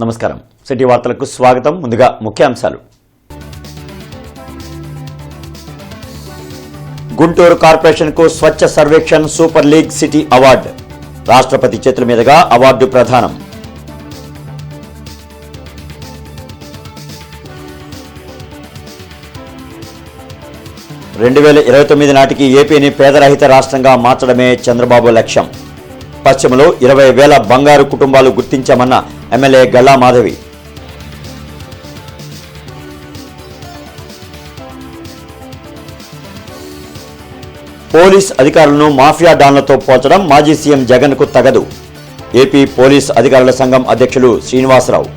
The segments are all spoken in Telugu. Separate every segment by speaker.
Speaker 1: నమస్కారం సిటీ వార్తలకు స్వాగతం. ముందుగా ముఖ్యాంశాలు. గుంటూరు కార్పొరేషన్కు Swachh Survekshan super league city award. రాష్ట్రపతి చేతుల మీదుగా అవార్డు ప్రదానం. నాటికి ఏపీని పేదరహిత రాష్ట్రంగా మార్చడమే చంద్రబాబు లక్ష్యం. పశ్చిమలో 20,000 బంగారు కుటుంబాలు గుర్తించామన్న ఎమ్మెల్యే గల్లా మాధవి. పోలీస్ అధికారులను మాఫియా డాన్లతో పోల్చడం మాజీ సీఎం జగన్కు తగదు. ఏపీ పోలీస్ అధికారుల సంఘం అధ్యక్షులు శ్రీనివాసరావు.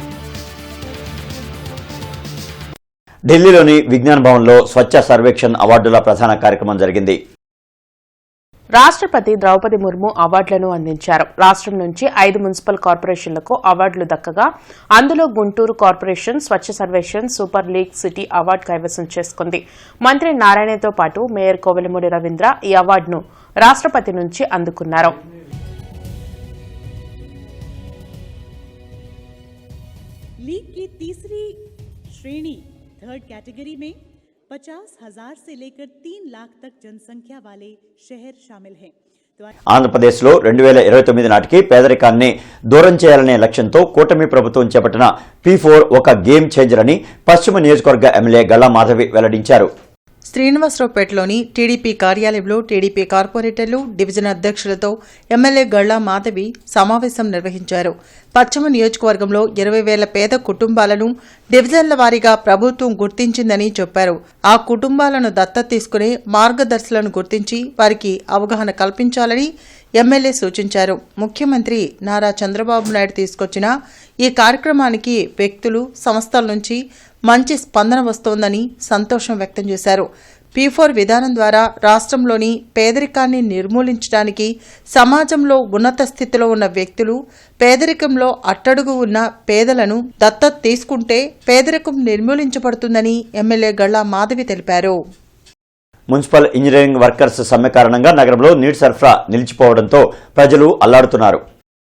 Speaker 1: ఢిల్లీలోని విజ్ఞాన్ భవన్లో స్వచ్ఛ సర్వేక్షణ్ అవార్డుల ప్రధాన కార్యక్రమం జరిగింది.
Speaker 2: రాష్ట్రపతి ద్రౌపది ముర్ము అవార్డులను అందించారు. రాష్ట్రం నుంచి 5 మున్సిపల్ కార్పొరేషన్లకు అవార్డులు దక్కగా అందులో Guntur corporation Swachh Survekshan super league city award కైవసం చేసుకుంది. మంత్రి నారాయణతో పాటు మేయర్ కోవెలమూడి రవీంద్ర ఈ అవార్డును రాష్ట్రపతి నుంచి అందుకున్నారు.
Speaker 3: लीग की तीसरी श्रेणी थर्ड कैटेगरी में 50,000 से लेकर 3 लाख तक जनसंख्या वाले शहर शामिल हैं.
Speaker 1: ఆంధ్రప్రదేశ్లో 2029 నాటికి పేదరికాన్ని దూరం చేయాలనే లక్ష్యంతో కూటమి ప్రభుత్వం చేపట్టిన P4 ఒక గేమ్ చేంజర్ అని పశ్చిమ నియోజకవర్గ ఎమ్మెల్యే గల్లా మాధవి వెల్లడించారు.
Speaker 4: శ్రీనివాసరావుపేటలోని టీడీపీ కార్యాలయంలో టీడీపీ కార్పొరేటర్లు, డివిజన్ అధ్యక్షులతో ఎమ్మెల్యే గల్లా మాధవి సమావేశం నిర్వహించారు. పశ్చిమ నియోజకవర్గంలో 20,000 పేద కుటుంబాలను డివిజన్ల వారీగా ప్రభుత్వం గుర్తించిందని చెప్పారు. ఆ కుటుంబాలను దత్తత తీసుకునే మార్గదర్శులను గుర్తించి వారికి అవగాహన కల్పించాలని ఎమ్మెల్యే సూచించారు. ముఖ్యమంత్రి నారా చంద్రబాబు నాయుడు తీసుకొచ్చిన ఈ కార్యక్రమానికి వ్యక్తులు, సంస్థల నుంచి మంచి స్పందన వస్తోందని సంతోషం వ్యక్తం చేశారు. P4 విధానం ద్వారా రాష్ట్రంలోని పేదరికాన్ని నిర్మూలించడానికి సమాజంలో ఉన్నత స్థితిలో ఉన్న వ్యక్తులు, పేదరికంలో అట్టడుగు ఉన్న పేదలను దత్తత తీసుకుంటే పేదరికం నిర్మూలించబడుతుందని ఎమ్మెల్యే గల్లా మాధవి తెలిపారు.
Speaker 1: మున్సిపల్ ఇంజనీరింగ్ వర్కర్స్ సమ్మె కారణంగా నగరంలో నీటి సరఫరా నిలిచిపోవడంతో ప్రజలు అల్లాడుతున్నారు.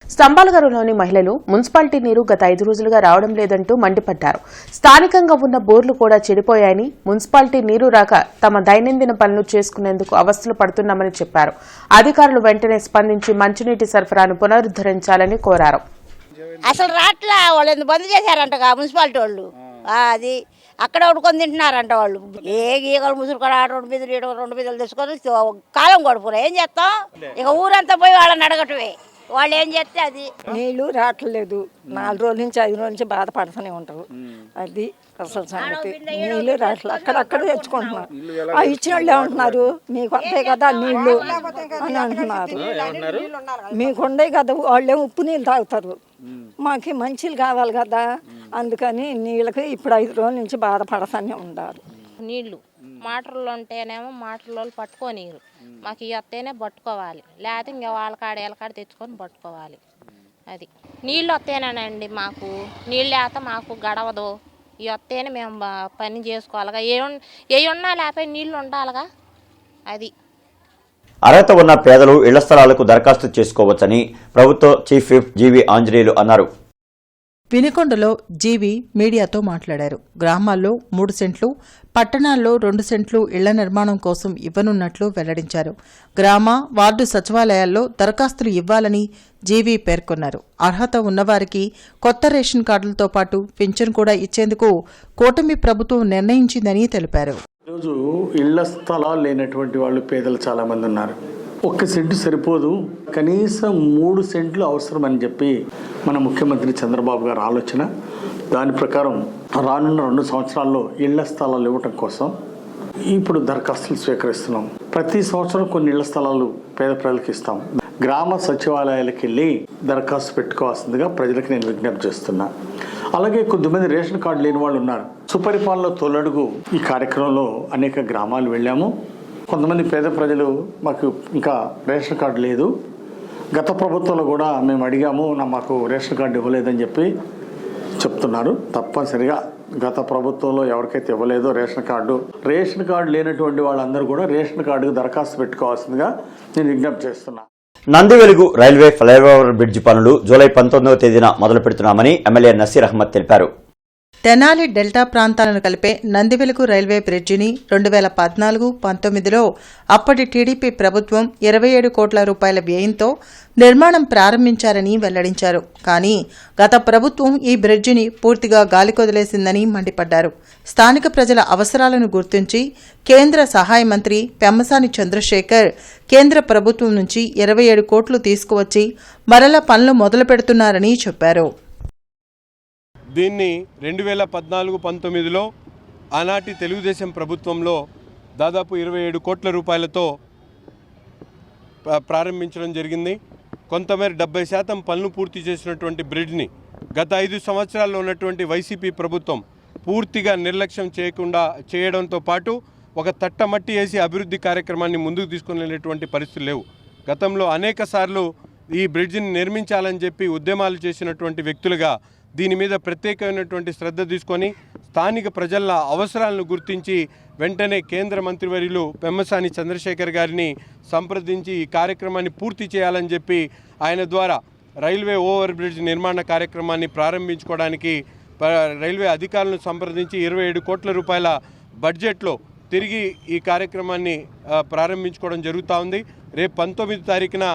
Speaker 2: స్తంభాలగరులోని మహిళలు మున్సిపాలిటీ నీరు గత 5 రోజులుగా రావడం లేదంటూ మండిపడ్డారు. స్థానికంగా ఉన్న బోర్లు కూడా చెడిపోయాయని, మున్సిపాలిటీ నీరు రాక తమ దైనందిన పనులు చేసుకునేందుకు అవస్థలు పడుతున్నామని చెప్పారు. అధికారులు వెంటనే స్పందించి మంచినీటి సరఫరాను పునరుద్దరించాలని కోరారు.
Speaker 5: అసలు రాట్లా వాళ్ళు ఎందుకు బంద్ చేశారంటగా మున్సిపాలిటీ వాళ్ళు, అది అక్కడ వండుకొని తింటున్నారంట వాళ్ళు. ఏ గీగలు ముసురుకొని 2 బిందెలు తెచ్చుకొని కాలం గడుపురా, ఏం చేస్తాం? ఇక ఊరంతా పోయి వాళ్ళని అడగటమే, వాళ్ళు ఏం చేస్తే అది.
Speaker 6: నీళ్లు రావట్లేదు, 4 రోజుల నుంచి 5 రోజుల నుంచి బాధపడుతూనే ఉంటారు. అది అసలు సంగతి. నీళ్లు రావట్లేదు, అక్కడక్కడ తెచ్చుకుంటున్నారు. ఇచ్చిన వాళ్ళు ఏమంటున్నారు, మీకు వస్తాయి కదా నీళ్లు అని అంటున్నారు. మీకు ఉండే కదా, వాళ్ళేమో ఉప్పు నీళ్ళు తాగుతారు, మాకు మంచిలు కావాలి కదా, అందుకని నీళ్ళకి ఇప్పుడు 5 రోజుల నుంచి బాధపడతానే ఉన్నారు.
Speaker 7: నీళ్లు మోటార్లు ఉంటేనేమో మోటార్లో పట్టుకోనీరు, మాకు ఇవి వస్తేనే పట్టుకోవాలి, లేకపోతే ఇంకా వాళ్ళ కాడ తెచ్చుకొని పట్టుకోవాలి. అది నీళ్ళు వస్తేనేనండి, మాకు నీళ్ళు లేకపోతే మాకు గడవదు. ఇవి వస్తేనే మేము పని చేసుకోవాలిగా, ఏ ఉన్నా లేకపోతే నీళ్ళు ఉండాలిగా. అది
Speaker 1: అర్హత ఉన్న పేదలు ఇళ్ల స్థలాలకు దరఖాస్తు చేసుకోవచ్చని ప్రభుత్వ చీఫ్ విప్ జీవి ఆంజనేయులు అన్నారు.
Speaker 4: వినుకొండలో జీవి మీడియాతో మాట్లాడారు. గ్రామాల్లో 3 సెంట్లు, పట్టణాల్లో 2 సెంట్లు ఇళ్ల నిర్మాణం కోసం ఇవ్వనున్నట్లు వెల్లడించారు. గ్రామ, వార్డు సచివాలయాల్లో దరఖాస్తులు ఇవ్వాలని జీవి పేర్కొన్నారు. అర్హత ఉన్నవారికి కొత్త రేషన్ కార్డులతో పాటు పింఛన్ కూడా ఇచ్చేందుకు కూటమి ప్రభుత్వం నిర్ణయించిందని తెలిపారు.
Speaker 8: ఈరోజు ఇళ్ల స్థలాలు లేనటువంటి వాళ్ళు పేదలు చాలామంది ఉన్నారు. 1 సెంటు సరిపోదు, కనీసం 3 సెంట్లు అవసరమని చెప్పి మన ముఖ్యమంత్రి చంద్రబాబు గారు ఆలోచన. దాని ప్రకారం రానున్న 2 సంవత్సరాల్లో ఇళ్ల స్థలాలు ఇవ్వటం కోసం ఇప్పుడు దరఖాస్తులు స్వీకరిస్తున్నాం. ప్రతి సంవత్సరం కొన్ని ఇళ్ల స్థలాలు పేద ప్రజలకు ఇస్తాం. గ్రామ సచివాలయాలకు వెళ్ళి దరఖాస్తు పెట్టుకోవాల్సిందిగా ప్రజలకు నేను విజ్ఞప్తి చేస్తున్నా. అలాగే కొద్దిమంది రేషన్ కార్డు లేని వాళ్ళు ఉన్నారు. సుపరిపాలన తొలడుగు ఈ కార్యక్రమంలో అనేక గ్రామాలు వెళ్ళాము. కొంతమంది పేద ప్రజలు మాకు ఇంకా రేషన్ కార్డు లేదు, గత ప్రభుత్వంలో కూడా మేము అడిగాము, మాకు రేషన్ కార్డు ఇవ్వలేదని చెప్పి చెప్తున్నారు. తప్పనిసరిగా గత ప్రభుత్వంలో ఎవరికైతే ఇవ్వలేదో రేషన్ కార్డు లేనటువంటి వాళ్ళందరూ కూడా రేషన్ కార్డుకు దరఖాస్తు పెట్టుకోవాల్సిందిగా నేను విజ్ఞప్తి చేస్తున్నా.
Speaker 1: నందివెలుగు రైల్వే ఫ్లైఓవర్ బ్రిడ్జి పనులు జూలై 19వ తేదీన మొదలు పెడుతున్నామని ఎమ్మెల్యే నసీర్ అహ్మద్ తెలిపారు.
Speaker 4: తెనాలి డెల్టా ప్రాంతాలను కలిపే నందివెలుగు రైల్వే బ్రిడ్జిని 2014-19లో అప్పటి టీడీపీ ప్రభుత్వం 27 కోట్ల రూపాయల వ్యయంతో నిర్మాణం ప్రారంభించారని వెల్లడించారు. కానీ గత ప్రభుత్వం ఈ బ్రిడ్జిని పూర్తిగా గాలికొదిలేసిందని మండిపడ్డారు. స్థానిక ప్రజల అవసరాలను గుర్తించి కేంద్ర సహాయ మంత్రి పెమ్మసాని చంద్రశేఖర్ కేంద్ర ప్రభుత్వం నుంచి 27 కోట్లు తీసుకువచ్చి మరల పనులు మొదలు పెడుతున్నారని చెప్పారు.
Speaker 9: దీన్ని 2014-19లో ఆనాటి తెలుగుదేశం ప్రభుత్వంలో దాదాపు 27 కోట్ల రూపాయలతో ప్రారంభించడం జరిగింది. కొంతమేర 70% పనులు పూర్తి చేసినటువంటి బ్రిడ్జ్ని గత 5 సంవత్సరాల్లో ఉన్నటువంటి వైసీపీ ప్రభుత్వం పూర్తిగా నిర్లక్ష్యం చేయడంతో పాటు ఒక తట్టమట్టి వేసి అభివృద్ధి కార్యక్రమాన్ని ముందుకు తీసుకుని వెళ్ళేటువంటి పరిస్థితులు లేవు. గతంలో అనేక సార్లు ఈ బ్రిడ్జిని నిర్మించాలని చెప్పి ఉద్యమాలు చేసినటువంటి వ్యక్తులుగా దీని మీద ప్రత్యేకమైనటువంటి శ్రద్ధ తీసుకొని స్థానిక ప్రజల అవసరాలను గుర్తించి వెంటనే కేంద్ర మంత్రివర్యులు పెమ్మసాని చంద్రశేఖర్ గారిని సంప్రదించి ఈ కార్యక్రమాన్ని పూర్తి చేయాలని చెప్పి ఆయన ద్వారా రైల్వే ఓవర్ బ్రిడ్జ్ నిర్మాణ కార్యక్రమాన్ని ప్రారంభించుకోవడానికి రైల్వే అధికారులను సంప్రదించి 27 కోట్ల రూపాయల బడ్జెట్లో తిరిగి ఈ కార్యక్రమాన్ని ప్రారంభించుకోవడం జరుగుతూ ఉంది. రేపు 19వ తారీఖున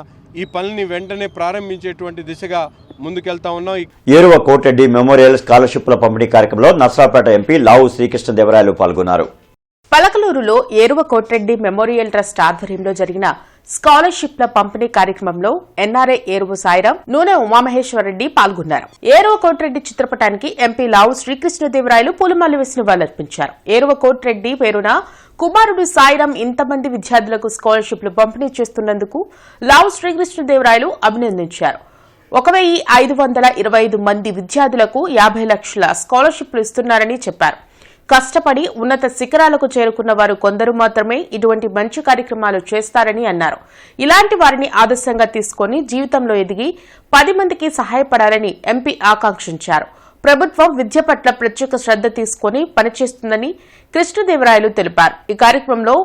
Speaker 9: ఈ పనుల్ని వెంటనే ప్రారంభించేటువంటి దిశగా ముందుకెళ్తా ఉన్నాం.
Speaker 1: ఏరువ కోటిరెడ్డి మెమోరియల్ స్కాలర్షిప్ల పంపిణీ కార్యక్రమంలో నర్సాపేట ఎంపీ లావు శ్రీకృష్ణదేవరాయలు పాల్గొన్నారు.
Speaker 2: పలకలూరులో ఏరువ కోటిరెడ్డి మెమోరియల్ ట్రస్ట్ ఆధ్వర్యంలో జరిగిన స్కాలర్షిప్ల పంపిణీ కార్యక్రమంలో ఎన్ఆర్ఐ ఏరువ సాయిరాం, నూనె ఉమామహేశ్వరరెడ్డి పాల్గొన్నారు. ఏరువ కోటిరెడ్డి చిత్రపటానికి ఎంపీ లావు శ్రీకృష్ణదేవరాయలు పూలమాల వేసి నివాళులర్పించారు. ఏరువ కోటిరెడ్డి పేరున కుమారుడు సాయిరాం ఇంతమంది విద్యార్థులకు స్కాలర్షిప్లు పంపిణీ చేస్తున్నందుకు లావు శ్రీకృష్ణదేవరాయలు అభినందించారు. 1525 మంది విద్యార్థులకు 50 లక్షల స్కాలర్షిప్లు ఇస్తున్నారని చెప్పారు. కష్టపడి ఉన్నత శిఖరాలకు చేరుకున్న వారు కొందరు మాత్రమే ఇటువంటి మంచి కార్యక్రమాలు చేస్తారని అన్నారు. ఇలాంటి వారిని ఆదర్శంగా తీసుకుని జీవితంలో ఎదిగి 10 మందికి సహాయపడాలని ఎంపీ ఆకాంక్షించారు. ప్రభుత్వం విద్య పట్ల ప్రత్యేక శ్రద్ధ తీసుకుని పనిచేస్తుందని కృష్ణదేవరాయలు తెలిపారు. ఈ కార్యక్రమంలో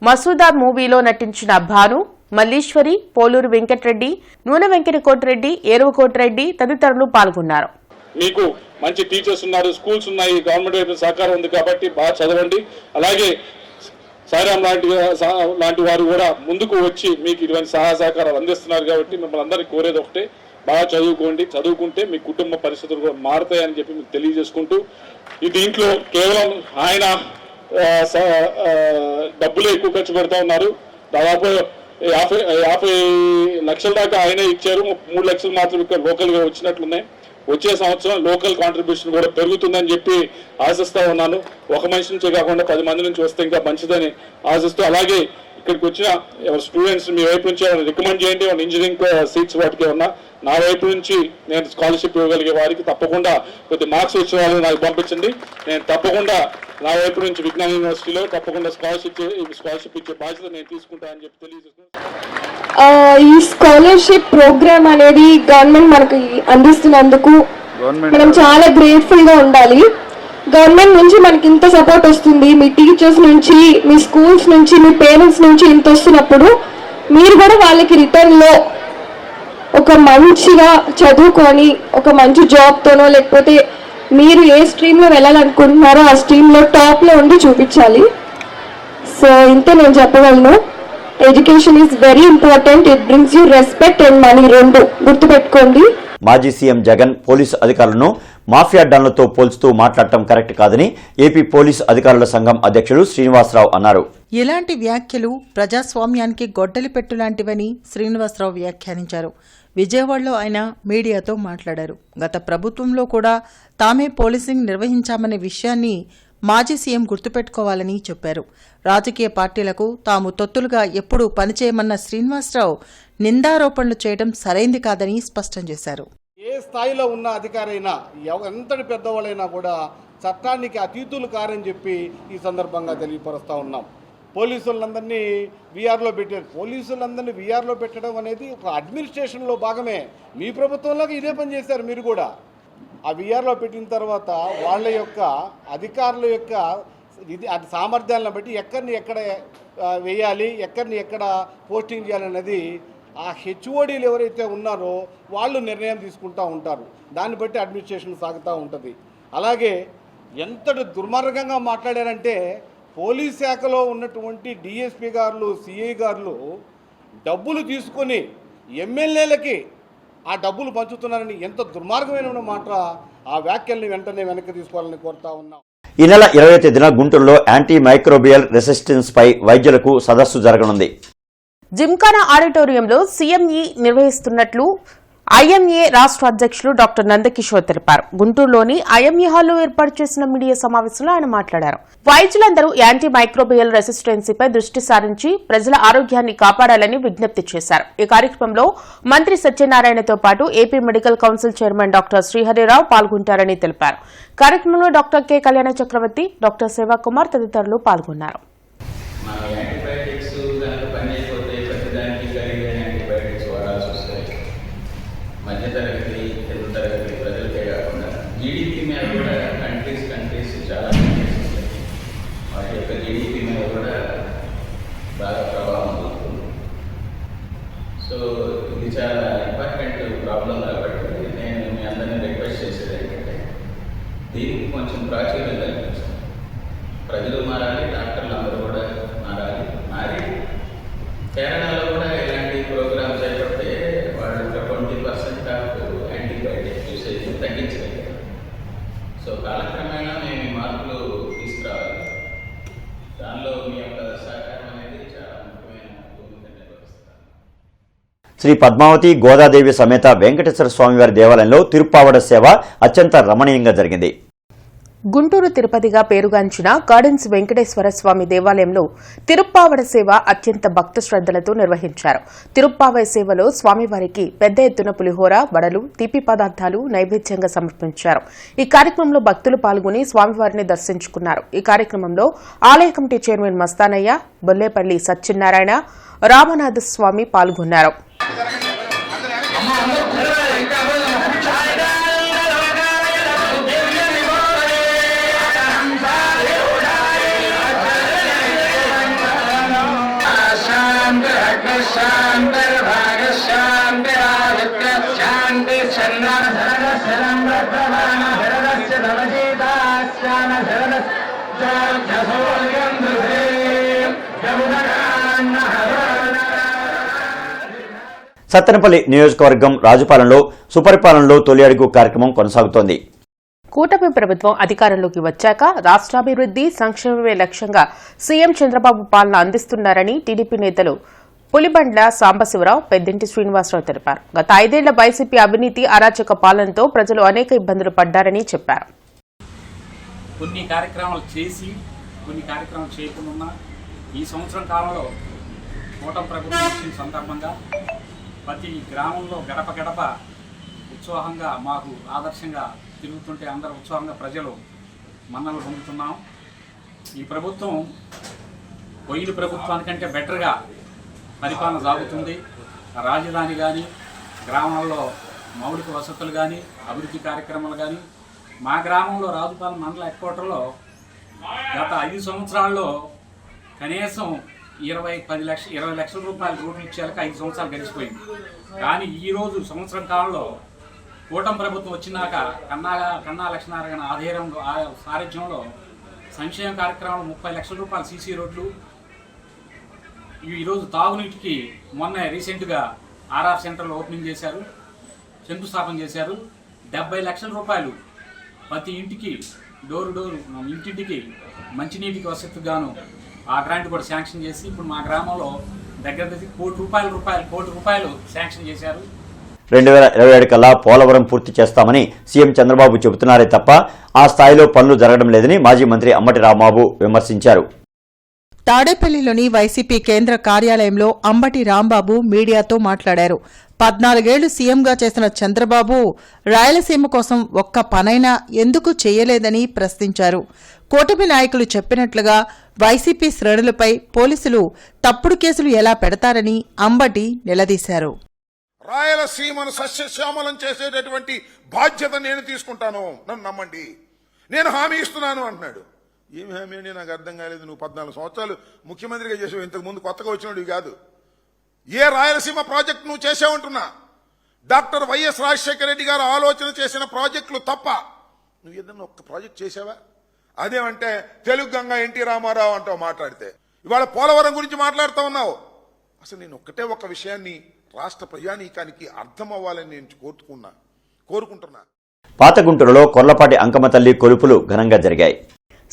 Speaker 2: మసూదా మూవీలో నటించిన భాను, మల్లీశ్వరి, పోలూరు వెంకటరెడ్డి, నూనె వెంకట కోటిరెడ్డి, ఏరువ కోటిరెడ్డి తదితరులు పాల్గొన్నారు.
Speaker 10: మీకు మంచి టీచర్స్ ఉన్నారు, స్కూల్స్ ఉన్నాయి, గవర్నమెంట్ వైపు సహకారం ఉంది కాబట్టి బాగా చదవండి. అలాగే సాయిరాం లాంటి వారు కూడా ముందుకు వచ్చి మీకు ఇటువంటి సహాయ సహకారాలు అందిస్తున్నారు కాబట్టి మిమ్మల్ని అందరికీ కోరేది ఒకటే, బాగా చదువుకోండి. చదువుకుంటే మీ కుటుంబ పరిస్థితులు కూడా మారుతాయని చెప్పి మీకు తెలియజేసుకుంటూ, ఈ దీంట్లో కేవలం ఆయన డబ్బులు ఎక్కువ ఖర్చు పెడతా ఉన్నారు. దాదాపు 50 లక్షల దాకా ఆయనే ఇచ్చారు. 3 లక్షలు మాత్రం ఇక్కడ లోకల్గా వచ్చినట్లున్నాయి. వచ్చే సంవత్సరం లోకల్ కాంట్రిబ్యూషన్ కూడా పెరుగుతుందని చెప్పి ఆశిస్తా ఉన్నాను. ఒక మనిషి నుంచే కాకుండా 10 మంది నుంచి వస్తే ఇంకా మంచిదని ఆశిస్తూ, అలాగే ఇక్కడికి వచ్చిన స్టూడెంట్స్ మీ వైపు నుంచి ఏమైనా రికమెండ్ చేయండి. ఇంజనీరింగ్ సీట్స్ వాటికి ఏమన్నా నా వైపు నుంచి నేను స్కాలర్షిప్ ఇవ్వగలిగే వారికి తప్పకుండా కొద్ది మార్క్స్ వచ్చిన వాళ్ళని నాకు పంపించండి. నేను తప్పకుండా నా వైపు నుంచి విజ్ఞాన యూనివర్సిటీలో తప్పకుండా స్కాలర్షిప్ ఇచ్చే బాధ్యత నేను తీసుకుంటానని చెప్పి తెలియజేస్తున్నాను.
Speaker 11: ఈ స్కాలర్షిప్ ప్రోగ్రామ్ అనేది గవర్నమెంట్ మనకి అందిస్తున్నందుకు మనం చాలా గ్రేట్ఫుల్ గా ఉండాలి. గవర్నమెంట్ నుంచి మనకి ఇంత సపోర్ట్ వస్తుంది, మీ టీచర్స్ నుంచి, మీ స్కూల్స్ నుంచి, మీ పేరెంట్స్ నుంచి ఇంత వస్తున్నప్పుడు మీరు కూడా వాళ్ళకి రిటర్న్ లో ఒక మంచిగా చదువుకొని ఒక మంచి జాబ్తోనో లేకపోతే మీరు ఏ స్ట్రీమ్లో వెళ్ళాలనుకుంటున్నారో ఆ స్ట్రీమ్లో టాప్లో ఉండి చూపించాలి. సో ఇంతే నేను చెప్పగలను. Education is very important. It brings you respect and money, రెండు గుర్తుపెట్టుకోండి.
Speaker 1: మాజీ సీఎం జగన్ పోలీసు అధికారులను మాఫియా డాన్లతో పోల్చుతూ మాట్లాడటం కరెక్ట్ కాదని ఏపీ పోలీసు అధికారుల సంఘం అధ్యక్షుడు శ్రీనివాసరావు అన్నారు.
Speaker 4: ఇలాంటి వ్యాఖ్యలు ప్రజాస్వామ్యానికి గొడ్డలి పెట్టులాంటివని శ్రీనివాసరావు వ్యాఖ్యానించారు. విజయవాడలో ఆయన మీడియాతో మాట్లాడారు. గత ప్రభుత్వంలో కూడా తామే పోలీసింగ్ నిర్వహించామనే విషయాన్ని మాజీ సీఎం గుర్తుపెట్టుకోవాలని చెప్పారు. రాజకీయ పార్టీలకు తాము తొత్తులుగా ఎప్పుడూ పనిచేయమన్న శ్రీనివాసరావు నిందారోపణలు చేయడం సరైంది కాదని స్పష్టం చేశారు.
Speaker 12: ఏ స్థాయిలో ఉన్న అధికారైనా ఎంతటి పెద్దవాళ్ళైనా కూడా చట్టానికి అతీతులు కారని చెప్పి ఈ సందర్భంగా తెలియపరుస్తూ ఉన్నాం. పోలీసులందరినీ వీఆర్లో పెట్టారు. పోలీసులందరినీ వీఆర్లో పెట్టడం అనేది ఒక అడ్మినిస్ట్రేషన్లో భాగమే. మీ ప్రభుత్వంలోకి ఇదే పని చేశారు మీరు కూడా. ఆ వీఆర్లో పెట్టిన తర్వాత వాళ్ళ యొక్క అధికారుల యొక్క సామర్థ్యాలను బట్టి ఎక్కడిని ఎక్కడ వేయాలి, ఎక్కడిని ఎక్కడ పోస్టింగ్ చేయాలనేది ఆ హెచ్ఓడీలు ఎవరైతే ఉన్నారో వాళ్ళు నిర్ణయం తీసుకుంటూ ఉంటారు. దాన్ని బట్టి అడ్మినిస్ట్రేషన్ సాగుతూ ఉంటుంది. అలాగే ఎంతటి దుర్మార్గంగా మాట్లాడారంటే పోలీస్ శాఖలో ఉన్నటువంటి డిఎస్పీ గారులు, సిఐ గారులు డబ్బులు తీసుకొని ఎమ్మెల్యేలకి ఆ డబ్బులు పంచుతున్నారని ఎంత దుర్మార్గమైన మాట. ఆ వ్యాఖ్యల్ని వెంటనే వెనక్కి తీసుకోవాలని కోరుతా ఉన్నాం.
Speaker 1: ఈ నెల 20వ తేదీన గుంటూరులో యాంటీ మైక్రోబియల్ రెసిస్టెన్స్ పై వైద్యులకు సదస్సు జరగనుంది.
Speaker 2: జిమ్ఖానా ఆడిటోరియంలో సీఎంఈ నిర్వహిస్తున్నట్లు ఐఎంఏ రాష్ట్ర అధ్యక్షులు డాక్టర్ నందకిషోర్ తెలిపారు. గుంటూరులోని ఐఎంఏ హాల్లో ఏర్పాటు చేసిన మీడియా సమావేశంలో ఆయన మాట్లాడారు. వైద్యులందరూ యాంటీ మైక్రోబియల్ రెసిస్టెన్సీపై దృష్టి సారించి ప్రజల ఆరోగ్యాన్ని కాపాడాలని విజ్ఞప్తి చేశారు. ఈ కార్యక్రమంలో మంత్రి సత్యనారాయణతో పాటు AP medical council chairman doctor Srihari Rao పాల్గొంటారని తెలిపారు. కార్యక్రమంలో డాక్టర్ కె కళ్యాణ చక్రవర్తి, డాక్టర్ సేవాకుమార్ తదితరులు పాల్గొన్నారు.
Speaker 13: మధ్యతరగతి, తెలుగు తరగతి ప్రజలకే కాకుండా జీడిపి మీద కూడా కంట్రీస్ చాలా వాటి యొక్క జీడిపి మీద కూడా బాగా ప్రభావం చూపుతుంది. సో ఇది చాలా ఇంపార్టెంట్ ప్రాబ్లం కాబట్టి నేను మీ అందరినీ రిక్వెస్ట్ చేసేది ఏంటంటే దీనికి కొంచెం ప్రాచుర్యం కల్పించాలి. ప్రజలు మారాలి, డాక్టర్లు అందరూ కూడా మారి కేరళలో కూడా ఇలాంటి ప్రోగ్రామ్ చేపడితే వాళ్ళు 20% ఆఫ్ యాంటీబయాటిక్ యూసేజ్ తగ్గించగలిగారు. సో కాలక్రమేణా మేము ఈ మార్పులు తీసుకురావాలి. దానిలో మీ యొక్క సహకారం అనేది చాలా ముఖ్యమైన భూమిక నిర్వహిస్తారు.
Speaker 1: శ్రీ పద్మావతి గోదాదేవి సమేత వెంకటేశ్వర స్వామివారి దేవాలయంలో తిరుప్పావడ సేవ అత్యంత రమణీయంగా జరిగింది.
Speaker 2: గుంటూరు తిరుపతిగా పేరుగాంచిన గార్డెన్స్ వెంకటేశ్వర స్వామి దేవాలయంలో తిరుప్పావడ సేవ అత్యంత భక్తి శ్రద్దలతో నిర్వహించారు. తిరుప్పావై సేవలో స్వామివారికి పెద్ద ఎత్తున పులిహోర, వడలు, తీపి పదార్థాలు నైవేద్యంగా సమర్పించారు. ఈ కార్యక్రమంలో భక్తులు పాల్గొని స్వామివారిని దర్శించుకున్నారు. ఈ కార్యక్రమంలో ఆలయ కమిటీ చైర్మన్ మస్తానయ్య, బొల్లేపల్లి సత్యనారాయణ, రామనాథ స్వామి పాల్గొన్నారు.
Speaker 1: సత్తెనపల్లి నియోజకవర్గం రాజుపాలెంలో సుపరిపాలనలో తొలి అడుగు కార్యక్రమం కొనసాగుతోంది.
Speaker 2: కూటమి ప్రభుత్వం అధికారంలోకి వచ్చాక రాష్ట్రాభివృద్ది, సంక్షేమమే లక్ష్యంగా సీఎం చంద్రబాబు పాలన అందిస్తున్నారని టీడీపీ నేతలు పులిబండ్ల సాంబశివరావు, పెద్దింటి శ్రీనివాసరావు తెలిపారు. గత 5 ఏళ్ల వైసీపీ అవినీతి, అరాచక పాలనతో ప్రజలు అనేక ఇబ్బందులు పడ్డారని చెప్పారు.
Speaker 14: కొన్ని కార్యక్రమాలు చేసి కొన్ని కార్యక్రమాలు చేయకుండా ఈ సంవత్సరం కాలంలో కూటమి ప్రభుత్వం వచ్చిన సందర్భంగా ప్రతి గ్రామంలో గడప గడప ఉత్సాహంగా మాకు ఆదర్శంగా తిరుగుతుంటే అందరూ ఉత్సాహంగా ప్రజలు మన్నలు పొందుతున్నాం. ఈ ప్రభుత్వం పోయిన ప్రభుత్వానికంటే బెటర్గా పరిపాలన సాగుతుంది. రాజధాని కానీ, గ్రామాల్లో మౌలిక వసతులు కానీ, అభివృద్ధి కార్యక్రమాలు కానీ, మా గ్రామంలో రాజుపాలెం మండల హెడ్ క్వార్టర్లో గత 5 సంవత్సరాల్లో కనీసం 20 లక్షల రూపాయల రోడ్లు ఇచ్చేలకు 5 సంవత్సరాలు గడిచిపోయింది. కానీ ఈరోజు సంవత్సరం కాలంలో కూటమి ప్రభుత్వం వచ్చినాక కన్నా లక్ష్మీనారాయణ ఆధ్వర్యంలో సారథ్యంలో సంక్షేమ కార్యక్రమాలు 30 లక్షల రూపాయల సీసీ రోడ్లు, ఈరోజు తాగునీటికి మొన్న రీసెంట్గా ఆర్ఆర్ సెంటర్లో ఓపెనింగ్ చేశారు, శంకుస్థాపన చేశారు. 70 లక్షల రూపాయలు ప్రతి ఇంటికి డోరు ఇంటింటికి మంచినీటికి వసతికి గాను ఆ గ్రాంట్ కూడా శాంక్షన్ చేసి ఇప్పుడు మా గ్రామంలో దగ్గర కోటి రూపాయలు శాంక్షన్ చేశారు.
Speaker 1: 2027 కల్లా పోలవరం పూర్తి చేస్తామని సీఎం చంద్రబాబు చెబుతున్నారే తప్ప ఆ స్థాయిలో పనులు జరగడం లేదని మాజీ మంత్రి అంబటి రాంబాబు విమర్శించారు.
Speaker 4: తాడేపల్లిలోని వైసీపీ కేంద్ర కార్యాలయంలో అంబటి రాంబాబు మీడియాతో మాట్లాడారు. 14 ఏళ్లు సీఎంగా చేసిన చంద్రబాబు రాయలసీమ కోసం ఒక్క పనైనా ఎందుకు చేయలేదని ప్రశ్నించారు. కూటమి నాయకులు చెప్పినట్లుగా వైసీపీ శ్రేణులపై పోలీసులు తప్పుడు కేసులు ఎలా పెడతారని అంబటి నిలదీశారు.
Speaker 15: రాయలసీమను సస్యశ్యామలం చేసేటటువంటి బాధ్యత నేను తీసుకుంటాను, నన్ను నమ్మండి, నేను హామీ ఇస్తున్నాను అంటున్నాడు. ఏమి హామీ అండి నాకు అర్థం కాలేదు. నువ్వు 14 సంవత్సరాలు ముఖ్యమంత్రిగా చేసావు, ఇంతకు ముందు కొత్తగా వచ్చినవి కాదు. ఏ రాయలసీమ ప్రాజెక్ట్ నువ్వు చేసావంటున్నా? డాక్టర్ వైఎస్ రాజశేఖర రెడ్డి గారు ఆలోచన చేసిన ప్రాజెక్టులు తప్ప నువ్వు ఏదన్నా ఒక్క ప్రాజెక్ట్ చేసావా? అదేమంటే తెలుగు గంగా ఎన్టీ రామారావు అంటావు మాట్లాడితే. ఇవాళ పోలవరం గురించి మాట్లాడుతూ ఉన్నావు. అసలు నేను ఒక్క విషయాన్ని రాష్ట్ర ప్రజానీకానికి అర్థం అవ్వాలని నేను కోరుకుంటున్నా.
Speaker 1: పాత గుంటూరులో కొర్లపాటి అంకమ్మ తల్లి కొలుపులు ఘనంగా జరిగాయి.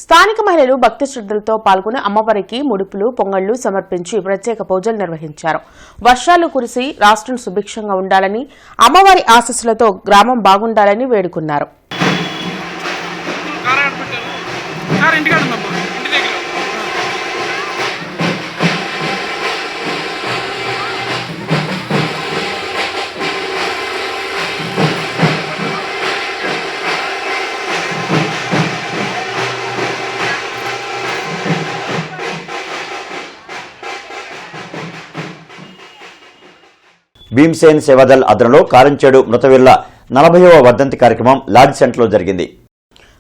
Speaker 2: స్థానిక మహిళలు భక్తి శ్రద్ధలతో పాల్గొని అమ్మవారికి ముడుపులు పొంగళ్లు సమర్పించి ప్రత్యేక పూజలు నిర్వహించారు. వర్షాలు కురిసి రాష్ట్రం సుభిక్షంగా ఉండాలని, అమ్మవారి ఆశీస్సులతో గ్రామం బాగుండాలని వేడుకున్నారు.
Speaker 1: భీమ్సేన్ సేవాదల్ ఆధ్వర్యంలో కారంచేడు మృతవీరుల 40వ వర్ధంతి కార్యక్రమం లాడ్జ్ సెంటర్లో జరిగింది.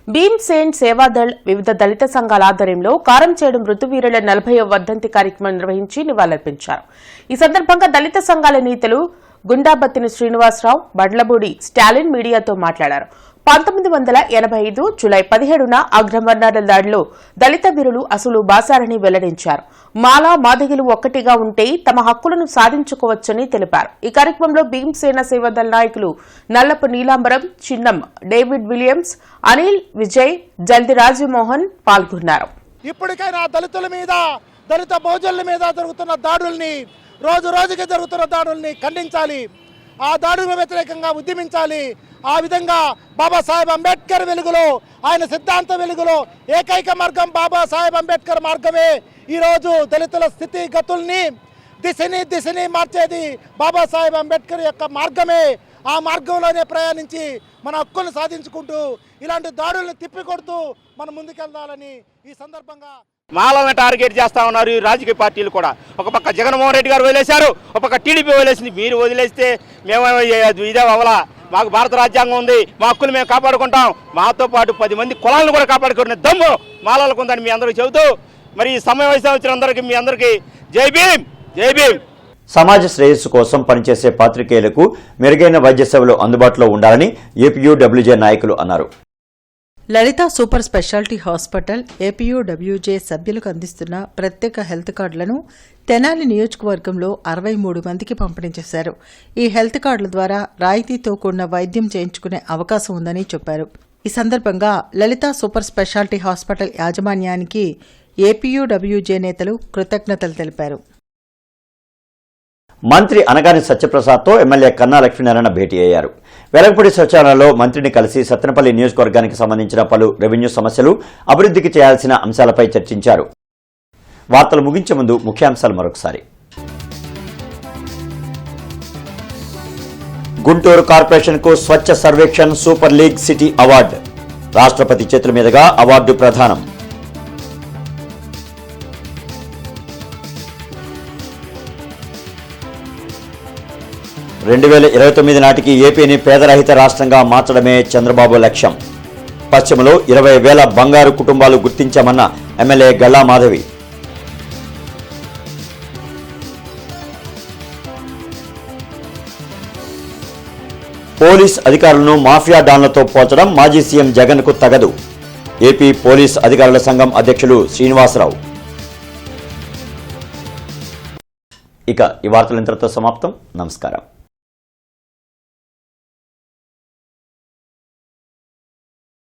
Speaker 2: భీమ్సేన్ సేవాదళ్ వివిధ దళిత సంఘాల ఆధ్వర్యంలో కారంచేడు మృతవీరుల 40వ వర్ధంతి కార్యక్రమం నిర్వహించి నివాళులర్పించారు. ఈ సందర్భంగా దళిత సంఘాల నేతలు గుండాబత్తిని శ్రీనివాసరావు, బడ్లబూడి స్టాలిన్ మీడియాతో మాట్లాడారు. 1985 జూలై 17న అగ్రవర్ణాల దాడిలో దళిత వీరులు అసలు బాసారని వెల్లడించారు. మాలా మాదిగలు ఒక్కటిగా ఉంటే తమ హక్కులను సాధించుకోవచ్చని తెలిపారు. ఈ కార్యక్రమంలో భీమ్సేన సేవాదళ్ నాయకులు నల్లపు నీలాంబరం, చిన్నం, డేవిడ్ విలియమ్స్, అనిల్, విజయ్, జల్ది రాజమోహన్ పాల్గొన్నారు.
Speaker 16: ఇప్పటికైనా దళితుల మీద, దళిత బహుజనుల మీద జరుగుతున్న దాడుల్ని, రోజు రోజుకి జరుగుతున్న దాడుల్ని ఖండించాలి. ఆ దాడులకు వ్యతిరేకంగా ఉద్యమించాలి. ఆ విధంగా బాబాసాహెబ్ అంబేద్కర్ వెలుగులో, ఆయన సిద్ధాంత వెలుగులో ఏకైక మార్గం బాబాసాహెబ్ అంబేద్కర్ మార్గమే. ఈరోజు దళితుల స్థితిగతుల్ని, దిశని మార్చేది బాబాసాహెబ్ అంబేద్కర్ యొక్క మార్గమే. ఆ మార్గంలోనే ప్రయాణించి మన హక్కులను సాధించుకుంటూ ఇలాంటి దాడులను తిప్పికొడుతూ మనం ముందుకెళ్లాలని ఈ సందర్భంగా
Speaker 17: మాలను టార్గెట్ చేస్తా ఉన్నారు ఈ రాజకీయ పార్టీలు కూడా. ఒక పక్క జగన్మోహన్ రెడ్డి గారు వదిలేశారు, ఒక పక్క టీడీపీ వదిలేసింది. మీరు వదిలేస్తే మేము ఇదే అవలా. మాకు భారత రాజ్యాంగం ఉంది, మా హక్కులు మేము కాపాడుకుంటాం. మాతో పాటు 10 మంది కులాలను కూడా కాపాడుకునే దమ్ము మాలలకు ఉందని మీ అందరికీ చెబుతూ, మరి ఈ సమావేశం వచ్చిన అందరికీ మీ అందరికీ జై భీమ్, జై భీమ్.
Speaker 1: సమాజ శ్రేయస్సు కోసం పనిచేసే పాత్రికేయులకు మెరుగైన వైద్య సేవలు అందుబాటులో ఉండాలని ఏపీయూడబ్ల్యూజే నాయకులు అన్నారు.
Speaker 4: లలిత సూపర్ స్పెషాలిటీ హాస్పిటల్ ఏపీయూడబ్ల్యూజే సభ్యులకు అందిస్తున్న ప్రత్యేక హెల్త్ కార్డులను తెనాలి నియోజకవర్గంలో 63 మందికి పంపిణీ చేశారు. ఈ హెల్త్ కార్డుల ద్వారా రాయితీతో కూడిన వైద్యం చేయించుకునే అవకాశం ఉందని చెప్పారు. ఈ సందర్భంగా లలిత సూపర్ స్పెషాలిటీ హాస్పిటల్ యాజమాన్యానికి ఏపీయూడబ్ల్యూజే నేతలు కృతజ్ఞతలు తెలిపారు.
Speaker 1: మంత్రి అనగాని సత్యప్రసాద్తో ఎమ్మెల్యే కన్నా లక్ష్మీనారాయణ భేటీ అయ్యారు. వెలగపూడి శౌచాలయంలో మంత్రిని కలిసి సత్తెనపల్లి నియోజకవర్గానికి సంబంధించిన పలు రెవెన్యూ సమస్యలు, అభివృద్ధికి చేయాల్సిన అంశాలపై చర్చించారు. వార్తలు ముగించే ముందు ముఖ్యాంశాలు మరొకసారి. గుంటూరు కార్పొరేషన్కు Swachh Survekshan super league city award. రాష్ట్రపతి చేతుల మీదుగా అవార్డు ప్రదానం. 2029 నాటికి ఏపీని పేదరహిత రాష్ట్రంగా మార్చడమే చంద్రబాబు లక్ష్యం. పశ్చిమలో 20,000 బంగారు కుటుంబాలు గుర్తించామన్న ఎమ్మెల్యే గల్లా మాధవి. పోలీస్ అధికారులను మాఫియా డాన్లతో పోల్చడం మాజీ సీఎం జగన్కు తగదు. ఏపీ పోలీస్ అధికారుల సంఘం అధ్యక్షులు శ్రీనివాసరావు. ఇక ఈ వార్తలు ఇంతటితో సమాప్తం. నమస్కారం.